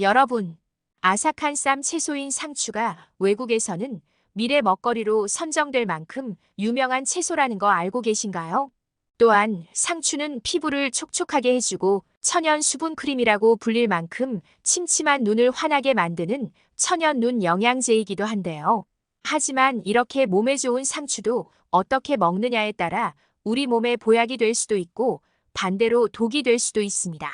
여러분, 아삭한 쌈 채소인 상추가 외국에서는 미래 먹거리로 선정될 만큼 유명한 채소라는 거 알고 계신가요? 또한 상추는 피부를 촉촉하게 해주고 천연 수분 크림이라고 불릴 만큼 침침한 눈을 환하게 만드는 천연 눈 영양제이기도 한데요. 하지만 이렇게 몸에 좋은 상추도 어떻게 먹느냐에 따라 우리 몸에 보약이 될 수도 있고 반대로 독이 될 수도 있습니다.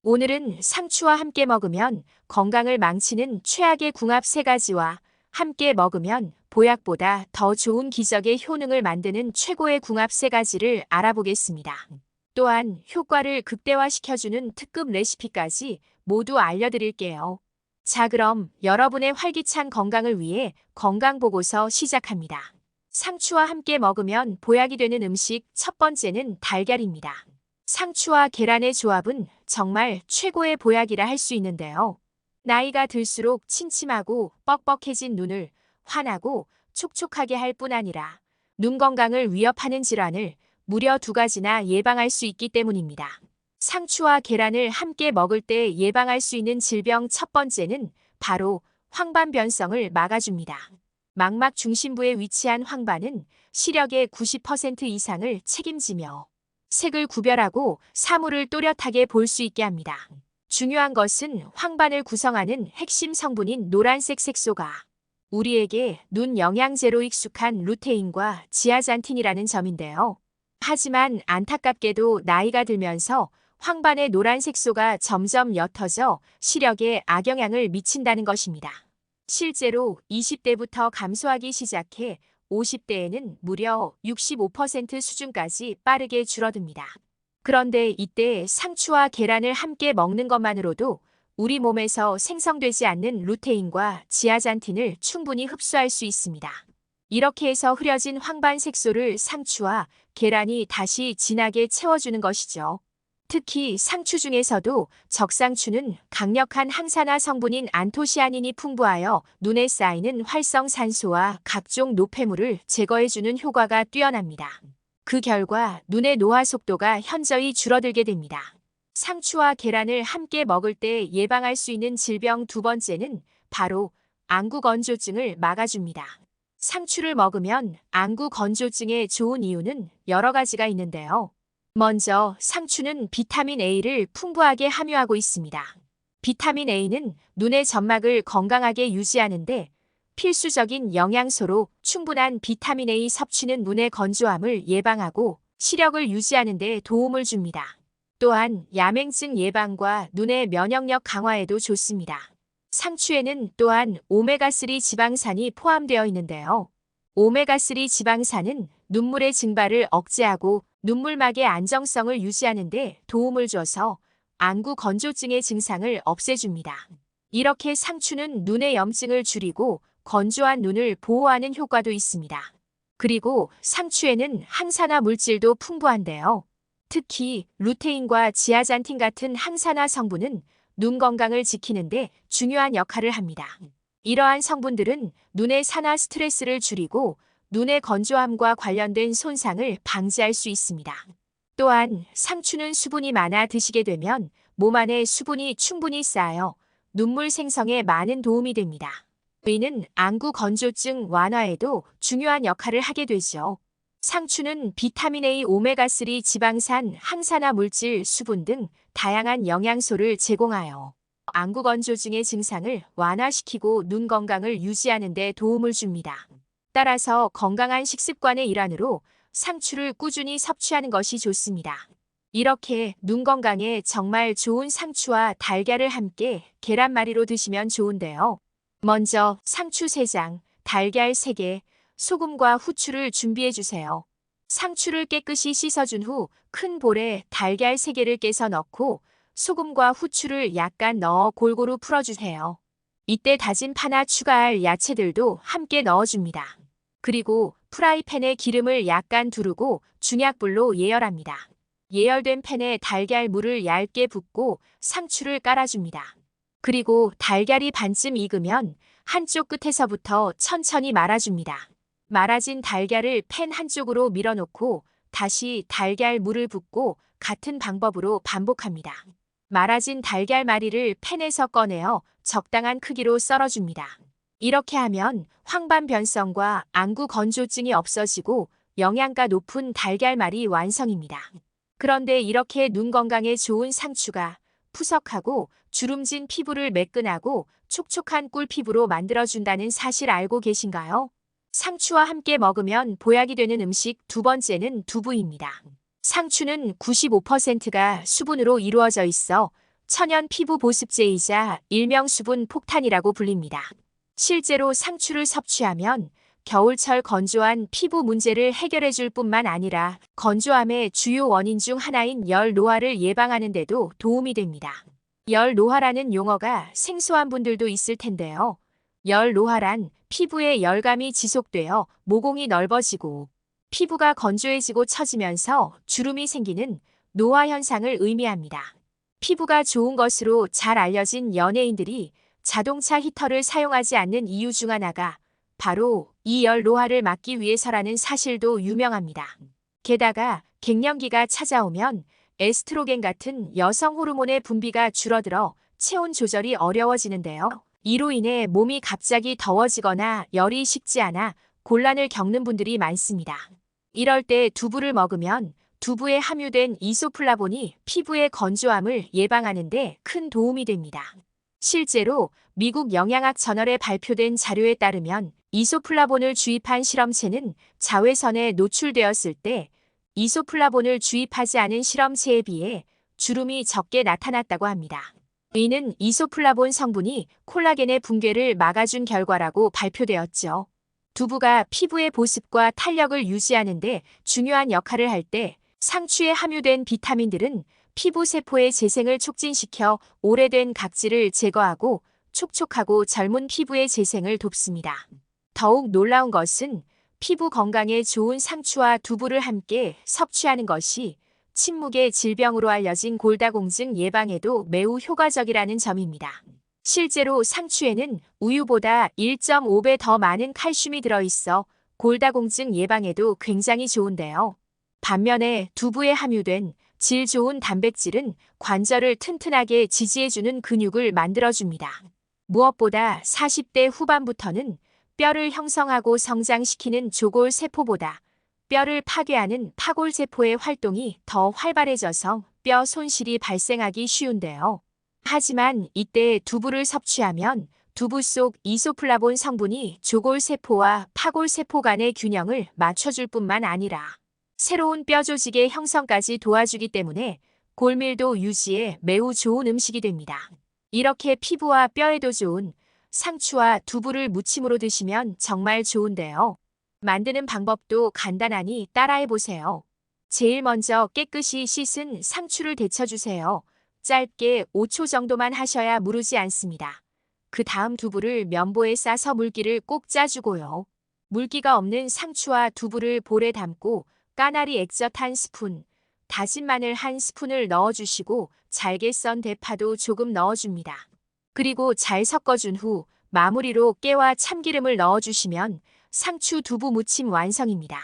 오늘은 상추와 함께 먹으면 건강을 망치는 최악의 궁합 3가지와 함께 먹으면 보약보다 더 좋은 기적의 효능을 만드는 최고의 궁합 3가지를 알아보겠습니다. 또한 효과를 극대화시켜주는 특급 레시피까지 모두 알려드릴게요. 자, 그럼 여러분의 활기찬 건강을 위해 건강보고서 시작합니다. 상추와 함께 먹으면 보약이 되는 음식 첫 번째는 달걀입니다. 상추와 계란의 조합은 정말 최고의 보약이라 할 수 있는데요. 나이가 들수록 침침하고 뻑뻑해진 눈을 환하고 촉촉하게 할 뿐 아니라 눈 건강을 위협하는 질환을 무려 2가지나 예방할 수 있기 때문입니다. 상추와 계란을 함께 먹을 때 예방할 수 있는 질병 첫 번째는 바로 황반변성을 막아줍니다. 망막 중심부에 위치한 황반은 시력의 90% 이상을 책임지며 색을 구별하고 사물을 또렷하게 볼 수 있게 합니다. 중요한 것은 황반을 구성하는 핵심 성분인 노란색 색소가 우리에게 눈 영양제로 익숙한 루테인과 지아잔틴이라는 점인데요. 하지만 안타깝게도 나이가 들면서 황반의 노란 색소가 점점 옅어져 시력에 악영향을 미친다는 것입니다. 실제로 20대부터 감소하기 시작해 50대에는 무려 65% 수준까지 빠르게 줄어듭니다. 그런데 이때 상추와 계란을 함께 먹는 것만으로도 우리 몸에서 생성되지 않는 루테인과 지아잔틴을 충분히 흡수할 수 있습니다. 이렇게 해서 흐려진 황반 색소를 상추와 계란이 다시 진하게 채워주는 것이죠. 특히 상추 중에서도 적상추는 강력한 항산화 성분인 안토시아닌이 풍부하여 눈에 쌓이는 활성산소와 각종 노폐물을 제거해주는 효과가 뛰어납니다. 그 결과 눈의 노화 속도가 현저히 줄어들게 됩니다. 상추와 계란을 함께 먹을 때 예방할 수 있는 질병 두 번째는 바로 안구 건조증을 막아줍니다. 상추를 먹으면 안구 건조증에 좋은 이유는 여러 가지가 있는데요. 먼저 상추는 비타민 A를 풍부하게 함유하고 있습니다. 비타민 A는 눈의 점막을 건강하게 유지하는데 필수적인 영양소로 충분한 비타민 A 섭취는 눈의 건조함을 예방하고 시력을 유지하는 데 도움을 줍니다. 또한 야맹증 예방과 눈의 면역력 강화에도 좋습니다. 상추에는 또한 오메가3 지방산이 포함되어 있는데요. 오메가3 지방산은 눈물의 증발을 억제하고 눈물막의 안정성을 유지하는 데 도움을 줘서 안구 건조증의 증상을 없애줍니다. 이렇게 상추는 눈의 염증을 줄이고 건조한 눈을 보호하는 효과도 있습니다. 그리고 상추에는 항산화 물질도 풍부한데요. 특히 루테인과 지아잔틴 같은 항산화 성분은 눈 건강을 지키는데 중요한 역할을 합니다. 이러한 성분들은 눈의 산화 스트레스를 줄이고 눈의 건조함과 관련된 손상을 방지할 수 있습니다. 또한 상추는 수분이 많아 드시게 되면 몸 안에 수분이 충분히 쌓여 눈물 생성에 많은 도움이 됩니다. 이는 안구 건조증 완화에도 중요한 역할을 하게 되죠. 상추는 비타민 A, 오메가3 지방산, 항산화 물질, 수분 등 다양한 영양소를 제공하여 안구 건조증의 증상을 완화시키고 눈 건강을 유지하는 데 도움을 줍니다. 따라서 건강한 식습관의 일환으로 상추를 꾸준히 섭취하는 것이 좋습니다. 이렇게 눈 건강에 정말 좋은 상추와 달걀을 함께 계란말이로 드시면 좋은데요. 먼저 상추 3장, 달걀 3개, 소금과 후추를 준비해 주세요. 상추를 깨끗이 씻어준 후 큰 볼에 달걀 3개를 깨서 넣고 소금과 후추를 약간 넣어 골고루 풀어주세요. 이때 다진 파나 추가할 야채들도 함께 넣어줍니다. 그리고 프라이팬에 기름을 약간 두르고 중약불로 예열합니다. 예열된 팬에 달걀 물을 얇게 붓고 상추를 깔아줍니다. 그리고 달걀이 반쯤 익으면 한쪽 끝에서부터 천천히 말아줍니다. 말아진 달걀을 팬 한쪽으로 밀어놓고 다시 달걀 물을 붓고 같은 방법으로 반복합니다. 말아진 달걀말이를 팬에서 꺼내어 적당한 크기로 썰어줍니다. 이렇게 하면 황반 변성과 안구 건조증이 없어지고 영양가 높은 달걀말이 완성입니다. 그런데 이렇게 눈 건강에 좋은 상추가 푸석하고 주름진 피부를 매끈하고 촉촉한 꿀 피부로 만들어준다는 사실 알고 계신가요? 상추와 함께 먹으면 보약이 되는 음식 두 번째는 두부입니다. 상추는 95%가 수분으로 이루어져 있어 천연 피부 보습제이자 일명 수분 폭탄이라고 불립니다. 실제로 상추를 섭취하면 겨울철 건조한 피부 문제를 해결해 줄 뿐만 아니라 건조함의 주요 원인 중 하나인 열 노화를 예방하는 데도 도움이 됩니다. 열 노화라는 용어가 생소한 분들도 있을 텐데요. 열 노화란 피부에 열감이 지속되어 모공이 넓어지고 피부가 건조해지고 처지면서 주름이 생기는 노화 현상을 의미합니다. 피부가 좋은 것으로 잘 알려진 연예인들이 자동차 히터를 사용하지 않는 이유 중 하나가 바로 이 열 노화를 막기 위해서라는 사실도 유명합니다. 게다가 갱년기가 찾아오면 에스트로겐 같은 여성 호르몬의 분비가 줄어들어 체온 조절이 어려워지는데요. 이로 인해 몸이 갑자기 더워지거나 열이 식지 않아 곤란을 겪는 분들이 많습니다. 이럴 때 두부를 먹으면 두부에 함유된 이소플라본이 피부의 건조함을 예방하는 데 큰 도움이 됩니다. 실제로 미국 영양학 저널에 발표된 자료에 따르면 이소플라본을 주입한 실험체는 자외선에 노출되었을 때 이소플라본을 주입하지 않은 실험체에 비해 주름이 적게 나타났다고 합니다. 이는 이소플라본 성분이 콜라겐의 붕괴를 막아준 결과라고 발표되었죠. 두부가 피부의 보습과 탄력을 유지하는 데 중요한 역할을 할 때 상추에 함유된 비타민들은 피부 세포의 재생을 촉진시켜 오래된 각질을 제거하고 촉촉하고 젊은 피부의 재생을 돕습니다. 더욱 놀라운 것은 피부 건강에 좋은 상추와 두부를 함께 섭취하는 것이 침묵의 질병으로 알려진 골다공증 예방에도 매우 효과적이라는 점입니다. 실제로 상추에는 우유보다 1.5배 더 많은 칼슘이 들어있어 골다공증 예방에도 굉장히 좋은데요. 반면에 두부에 함유된 질 좋은 단백질은 관절을 튼튼하게 지지해주는 근육을 만들어줍니다. 무엇보다 40대 후반부터는 뼈를 형성하고 성장시키는 조골 세포보다 뼈를 파괴하는 파골 세포의 활동이 더 활발해져서 뼈 손실이 발생하기 쉬운데요. 하지만 이때 두부를 섭취하면 두부 속 이소플라본 성분이 조골 세포와 파골 세포 간의 균형을 맞춰줄 뿐만 아니라 새로운 뼈 조직의 형성까지 도와주기 때문에 골밀도 유지에 매우 좋은 음식이 됩니다. 이렇게 피부와 뼈에도 좋은 상추와 두부를 무침으로 드시면 정말 좋은데요. 만드는 방법도 간단하니 따라해보세요. 제일 먼저 깨끗이 씻은 상추를 데쳐주세요. 짧게 5초 정도만 하셔야 무르지 않습니다. 그 다음 두부를 면보에 싸서 물기를 꼭 짜주고요. 물기가 없는 상추와 두부를 볼에 담고 까나리 액젓 1스푼, 다진 마늘 1스푼을 넣어주시고 잘게 썬 대파도 조금 넣어줍니다. 그리고 잘 섞어준 후 마무리로 깨와 참기름을 넣어주시면 상추 두부 무침 완성입니다.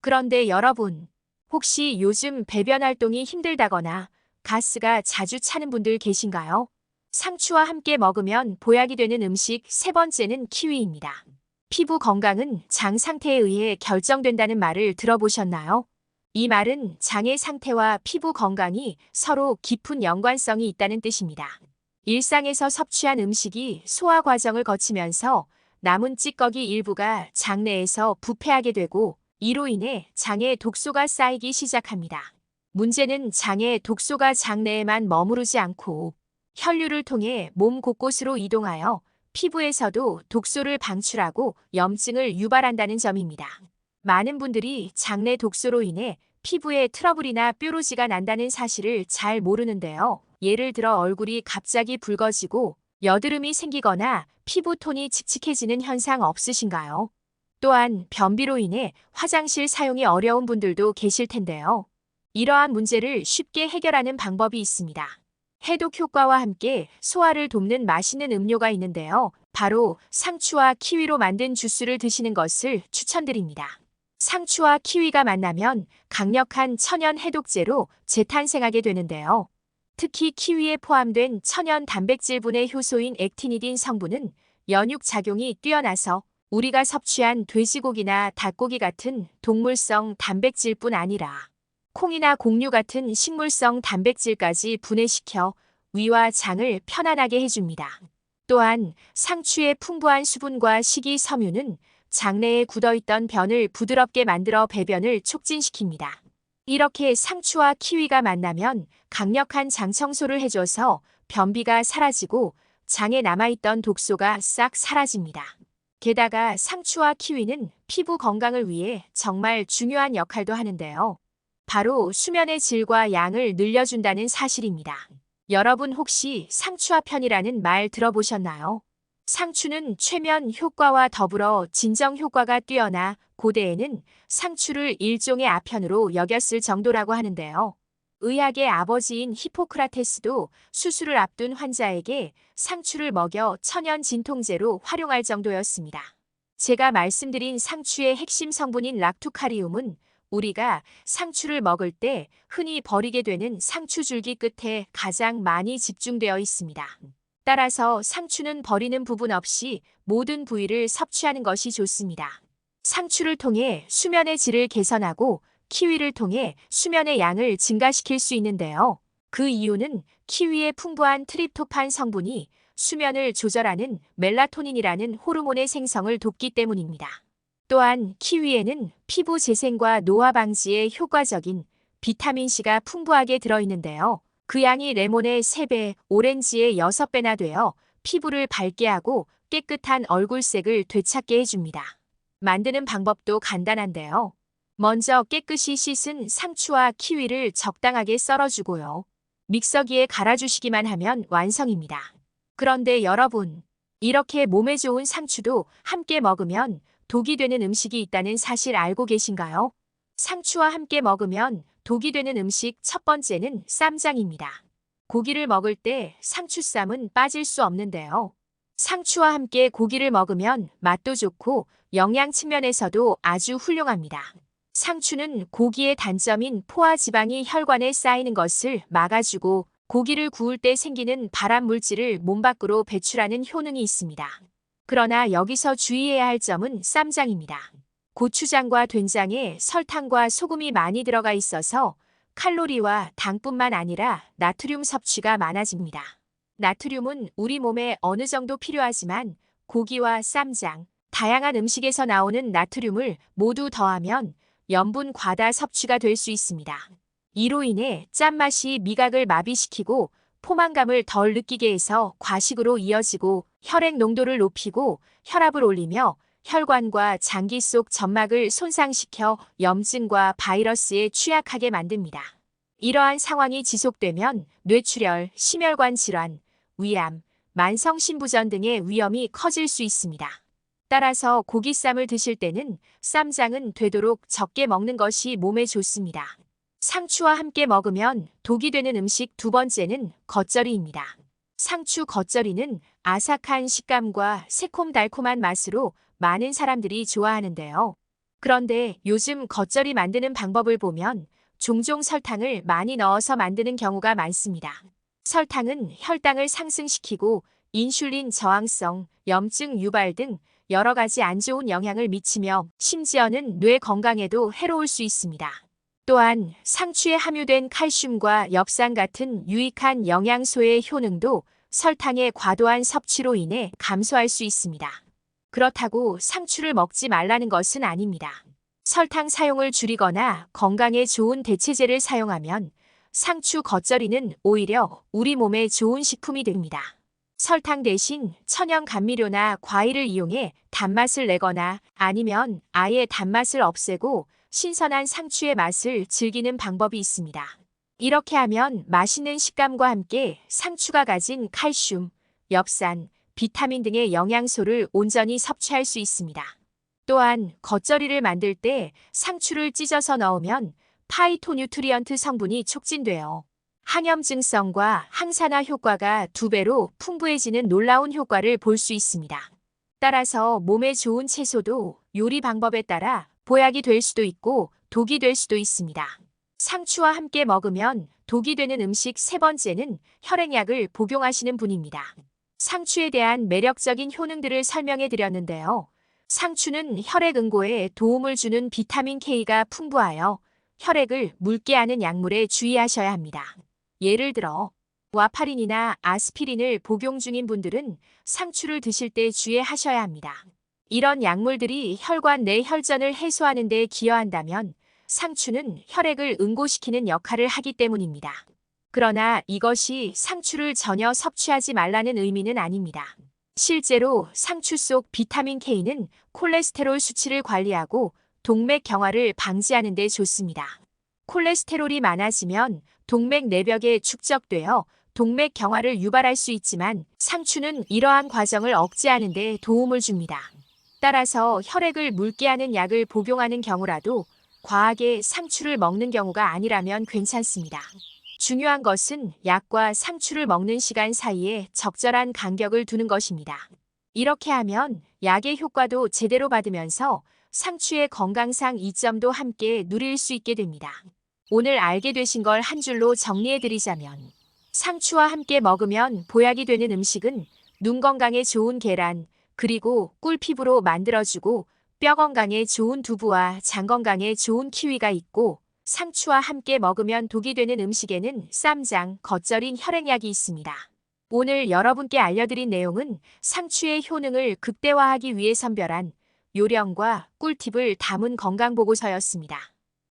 그런데 여러분, 혹시 요즘 배변 활동이 힘들다거나 가스가 자주 차는 분들 계신가요? 상추와 함께 먹으면 보약이 되는 음식 세 번째는 키위입니다. 피부 건강은 장 상태에 의해 결정된다는 말을 들어보셨나요? 이 말은 장의 상태와 피부 건강이 서로 깊은 연관성이 있다는 뜻입니다. 일상에서 섭취한 음식이 소화 과정을 거치면서 남은 찌꺼기 일부가 장내에서 부패하게 되고 이로 인해 장에 독소가 쌓이기 시작합니다. 문제는 장에 독소가 장내에만 머무르지 않고 혈류를 통해 몸 곳곳으로 이동하여 피부에서도 독소를 방출하고 염증을 유발한다는 점입니다. 많은 분들이 장내 독소로 인해 피부에 트러블이나 뾰루지가 난다는 사실을 잘 모르는데요. 예를 들어 얼굴이 갑자기 붉어지고 여드름이 생기거나 피부톤이 칙칙해지는 현상 없으신가요? 또한 변비로 인해 화장실 사용이 어려운 분들도 계실 텐데요. 이러한 문제를 쉽게 해결하는 방법이 있습니다. 해독 효과와 함께 소화를 돕는 맛있는 음료가 있는데요. 바로 상추와 키위로 만든 주스를 드시는 것을 추천드립니다. 상추와 키위가 만나면 강력한 천연 해독제로 재탄생하게 되는데요. 특히 키위에 포함된 천연 단백질분해 효소인 액티니딘 성분은 연육 작용이 뛰어나서 우리가 섭취한 돼지고기나 닭고기 같은 동물성 단백질뿐 아니라 콩이나 곡류 같은 식물성 단백질까지 분해시켜 위와 장을 편안하게 해줍니다. 또한 상추의 풍부한 수분과 식이섬유는 장내에 굳어있던 변을 부드럽게 만들어 배변을 촉진시킵니다. 이렇게 상추와 키위가 만나면 강력한 장 청소를 해줘서 변비가 사라지고 장에 남아있던 독소가 싹 사라집니다. 게다가 상추와 키위는 피부 건강을 위해 정말 중요한 역할도 하는데요. 바로 수면의 질과 양을 늘려준다는 사실입니다. 여러분 혹시 상추와 편이라는 말 들어보셨나요? 상추는 최면 효과와 더불어 진정 효과가 뛰어나 고대에는 상추를 일종의 아편으로 여겼을 정도라고 하는데요. 의학의 아버지인 히포크라테스도 수술을 앞둔 환자에게 상추를 먹여 천연 진통제로 활용할 정도였습니다. 제가 말씀드린 상추의 핵심 성분인 락투카리움은 우리가 상추를 먹을 때 흔히 버리게 되는 상추줄기 끝에 가장 많이 집중되어 있습니다. 따라서 상추는 버리는 부분 없이 모든 부위를 섭취하는 것이 좋습니다. 상추를 통해 수면의 질을 개선하고 키위를 통해 수면의 양을 증가시킬 수 있는데요. 그 이유는 키위의 풍부한 트립토판 성분이 수면을 조절하는 멜라토닌이라는 호르몬의 생성을 돕기 때문입니다. 또한 키위에는 피부 재생과 노화 방지에 효과적인 비타민C가 풍부하게 들어있는데요. 그 양이 레몬의 3배, 오렌지의 6배나 되어 피부를 밝게 하고 깨끗한 얼굴색을 되찾게 해줍니다. 만드는 방법도 간단한데요. 먼저 깨끗이 씻은 상추와 키위를 적당하게 썰어주고요. 믹서기에 갈아주시기만 하면 완성입니다. 그런데 여러분, 이렇게 몸에 좋은 상추도 함께 먹으면 독이 되는 음식이 있다는 사실 알고 계신가요? 상추와 함께 먹으면 독이 되는 음식 첫 번째는 쌈장입니다. 고기를 먹을 때 상추쌈은 빠질 수 없는데요. 상추와 함께 고기를 먹으면 맛도 좋고 영양 측면에서도 아주 훌륭합니다. 상추는 고기의 단점인 포화 지방이 혈관에 쌓이는 것을 막아주고 고기를 구울 때 생기는 발암 물질을 몸 밖으로 배출하는 효능이 있습니다. 그러나 여기서 주의해야 할 점은 쌈장입니다. 고추장과 된장에 설탕과 소금이 많이 들어가 있어서 칼로리와 당뿐만 아니라 나트륨 섭취가 많아집니다. 나트륨은 우리 몸에 어느 정도 필요하지만 고기와 쌈장, 다양한 음식에서 나오는 나트륨을 모두 더하면 염분 과다 섭취가 될 수 있습니다. 이로 인해 짠맛이 미각을 마비시키고 포만감을 덜 느끼게 해서 과식으로 이어지고 혈액 농도를 높이고 혈압을 올리며 혈관과 장기 속 점막을 손상시켜 염증과 바이러스에 취약하게 만듭니다. 이러한 상황이 지속되면 뇌출혈, 심혈관 질환, 위암, 만성신부전 등의 위험이 커질 수 있습니다. 따라서 고기쌈을 드실 때는 쌈장은 되도록 적게 먹는 것이 몸에 좋습니다. 상추와 함께 먹으면 독이 되는 음식 두 번째는 겉절이입니다. 상추 겉절이는 아삭한 식감과 새콤달콤한 맛으로 많은 사람들이 좋아하는데요. 그런데 요즘 겉절이 만드는 방법을 보면 종종 설탕을 많이 넣어서 만드는 경우가 많습니다. 설탕은 혈당을 상승시키고 인슐린 저항성, 염증 유발 등 여러 가지 안 좋은 영향을 미치며 심지어는 뇌 건강에도 해로울 수 있습니다. 또한 상추에 함유된 칼슘과 엽산 같은 유익한 영양소의 효능도 설탕의 과도한 섭취로 인해 감소할 수 있습니다. 그렇다고 상추를 먹지 말라는 것은 아닙니다. 설탕 사용을 줄이거나 건강에 좋은 대체제를 사용하면 상추 겉절이는 오히려 우리 몸에 좋은 식품이 됩니다. 설탕 대신 천연 감미료나 과일을 이용해 단맛을 내거나 아니면 아예 단맛을 없애고 신선한 상추의 맛을 즐기는 방법이 있습니다. 이렇게 하면 맛있는 식감과 함께 상추가 가진 칼슘, 엽산, 비타민 등의 영양소를 온전히 섭취할 수 있습니다. 또한 겉절이를 만들 때 상추를 찢어서 넣으면 파이토뉴트리언트 성분이 촉진되어 항염증성과 항산화 효과가 2배로 풍부해지는 놀라운 효과를 볼 수 있습니다. 따라서 몸에 좋은 채소도 요리 방법에 따라 보약이 될 수도 있고 독이 될 수도 있습니다. 상추와 함께 먹으면 독이 되는 음식 세 번째는 혈액약을 복용하시는 분입니다. 상추에 대한 매력적인 효능들을 설명해 드렸는데요. 상추는 혈액 응고에 도움을 주는 비타민 K가 풍부하여 혈액을 묽게 하는 약물에 주의하셔야 합니다. 예를 들어 와파린이나 아스피린을 복용 중인 분들은 상추를 드실 때 주의하셔야 합니다. 이런 약물들이 혈관 내 혈전을 해소하는 데 기여한다면 상추는 혈액을 응고시키는 역할을 하기 때문입니다. 그러나 이것이 상추를 전혀 섭취하지 말라는 의미는 아닙니다. 실제로 상추 속 비타민 K는 콜레스테롤 수치를 관리하고 동맥 경화를 방지하는 데 좋습니다. 콜레스테롤이 많아지면 동맥 내벽에 축적되어 동맥 경화를 유발할 수 있지만 상추는 이러한 과정을 억제하는 데 도움을 줍니다. 따라서 혈액을 묽게 하는 약을 복용하는 경우라도 과하게 상추를 먹는 경우가 아니라면 괜찮습니다. 중요한 것은 약과 상추를 먹는 시간 사이에 적절한 간격을 두는 것입니다. 이렇게 하면 약의 효과도 제대로 받으면서 상추의 건강상 이점도 함께 누릴 수 있게 됩니다. 오늘 알게 되신 걸 한 줄로 정리해드리자면 상추와 함께 먹으면 보약이 되는 음식은 눈 건강에 좋은 계란, 그리고 꿀 피부로 만들어주고 뼈 건강에 좋은 두부와 장 건강에 좋은 키위가 있고 상추와 함께 먹으면 독이 되는 음식에는 쌈장, 겉절인 혈액약이 있습니다. 오늘 여러분께 알려드린 내용은 상추의 효능을 극대화하기 위해 선별한 요령과 꿀팁을 담은 건강보고서였습니다.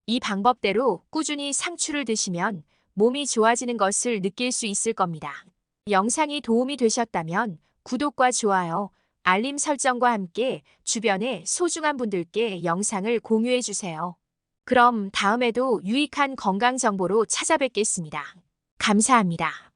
이 방법대로 꾸준히 상추를 드시면 몸이 좋아지는 것을 느낄 수 있을 겁니다. 영상이 도움이 되셨다면 구독과 좋아요, 알림 설정과 함께 주변의 소중한 분들께 영상을 공유해 주세요. 그럼 다음에도 유익한 건강 정보로 찾아뵙겠습니다. 감사합니다.